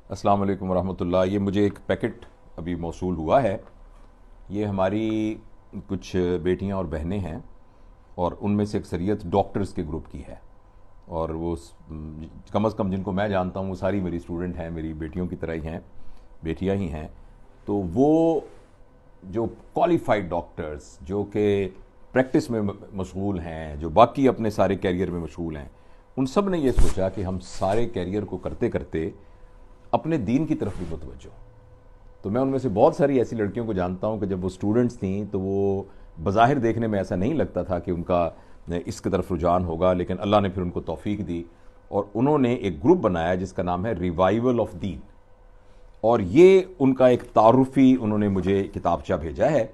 अस्सलाम वालेकुम रहमतुल्लाह। ये मुझे एक पैकेट अभी मौसूल हुआ है। ये हमारी कुछ बेटियां और बहनें हैं और उनमें से अक्सरियत डॉक्टर्स के ग्रुप की है। और वो कम अज़ कम जिनको मैं जानता हूँ वो सारी मेरी स्टूडेंट हैं, मेरी बेटियों की तरह ही हैं, बेटियां ही हैं। तो वो जो क्वालिफाइड डॉक्टर्स जो कि प्रैक्टिस में मशगूल हैं, जो बाकी अपने सारे कैरियर में मशगूल हैं, उन सब ने ये सोचा कि हम सारे कैरियर को करते करते अपने दीन की तरफ भी मुतवज्जो। तो मैं उनमें से बहुत सारी ऐसी लड़कियों को जानता हूं कि जब वो स्टूडेंट्स थीं तो वो बज़ाहिर देखने में ऐसा नहीं लगता था कि उनका इसकी तरफ रुझान होगा, लेकिन अल्लाह ने फिर उनको तौफीक दी और उन्होंने एक ग्रुप बनाया जिसका नाम है रिवाइवल ऑफ दीन। और ये उनका एक तारुफी उन्होंने मुझे किताबचा भेजा है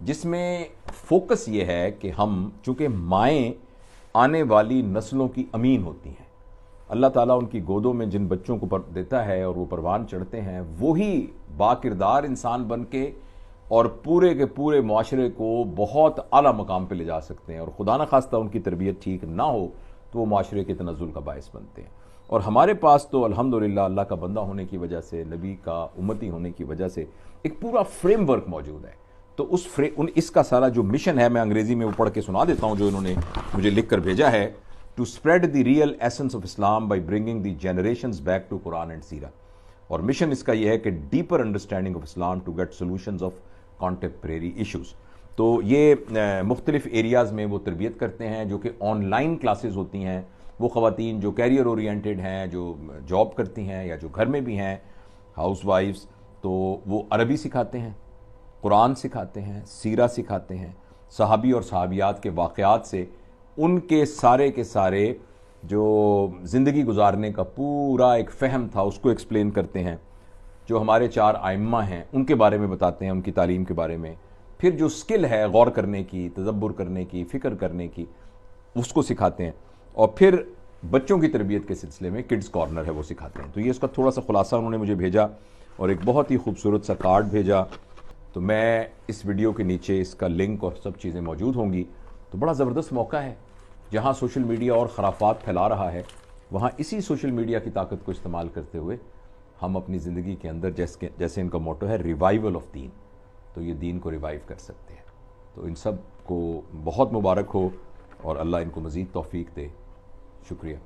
जिसमें फोकस ये है कि हम चूँकि माएँ आने वाली नस्लों की अमीन होती हैं, अल्लाह ताला उनकी गोदों में जिन बच्चों को देता है और वो परवान चढ़ते हैं वही बाकिरदार इंसान बन के और पूरे के पूरे माशरे को बहुत आला मकाम पे ले जा सकते हैं। और खुदा न खास्ता उनकी तरबियत ठीक ना हो तो वो माशरे के तनज़ुल का बायस बनते हैं। और हमारे पास तो अल्हम्दुलिल्लाह अल्लाह का बंदा होने की वजह से, नबी का उम्मती होने की वजह से एक पूरा फ्रेमवर्क मौजूद है। तो इसका सारा जो मिशन है, मैं अंग्रेज़ी में वो पढ़ के सुना देता हूँ जो इन्होंने मुझे लिख कर भेजा है। To spread the real essence of Islam by bringing the generations back to Quran and seerah. और मिशन इसका यह है कि deeper understanding of Islam to get solutions of contemporary issues. तो ये मुख्तलिफ एरियाज़ में वो तरबियत करते हैं, जो कि ऑनलाइन क्लासेस होती हैं। वो ख़वातीन जो कैरियर ओरिएंटेड हैं, जो जॉब करती हैं या जो घर में भी हैं, हाउस वाइफ्स, तो वो अरबी सिखाते हैं, कुरान सिखाते हैं, सीरा सिखाते हैं, सहाबी और सहाबियात के वाक़यात से उनके सारे के सारे जो ज़िंदगी गुजारने का पूरा एक फ़हम था उसको एक्सप्लेन करते हैं। जो हमारे 4 आइम्मा हैं उनके बारे में बताते हैं, उनकी तालीम के बारे में। फिर जो स्किल है गौर करने की, तदब्बुर करने की, फ़िक्र करने की, उसको सिखाते हैं। और फिर बच्चों की तरबियत के सिलसिले में किड्स कॉर्नर है वो सिखाते हैं। तो ये इसका थोड़ा सा खुलासा उन्होंने मुझे भेजा और एक बहुत ही खूबसूरत सा कार्ड भेजा। तो मैं इस वीडियो के नीचे इसका लिंक और सब चीज़ें मौजूद होंगी। तो बड़ा ज़बरदस्त मौका है, जहाँ सोशल मीडिया और ख़राफ़ात फैला रहा है, वहाँ इसी सोशल मीडिया की ताकत को इस्तेमाल करते हुए हम अपनी ज़िंदगी के अंदर जैसे इनका मोटो है रिवाइवल ऑफ दीन, तो ये दीन को रिवाइव कर सकते हैं। तो इन सब को बहुत मुबारक हो और अल्लाह इनको मज़ीद तौफ़ीक दे। शुक्रिया।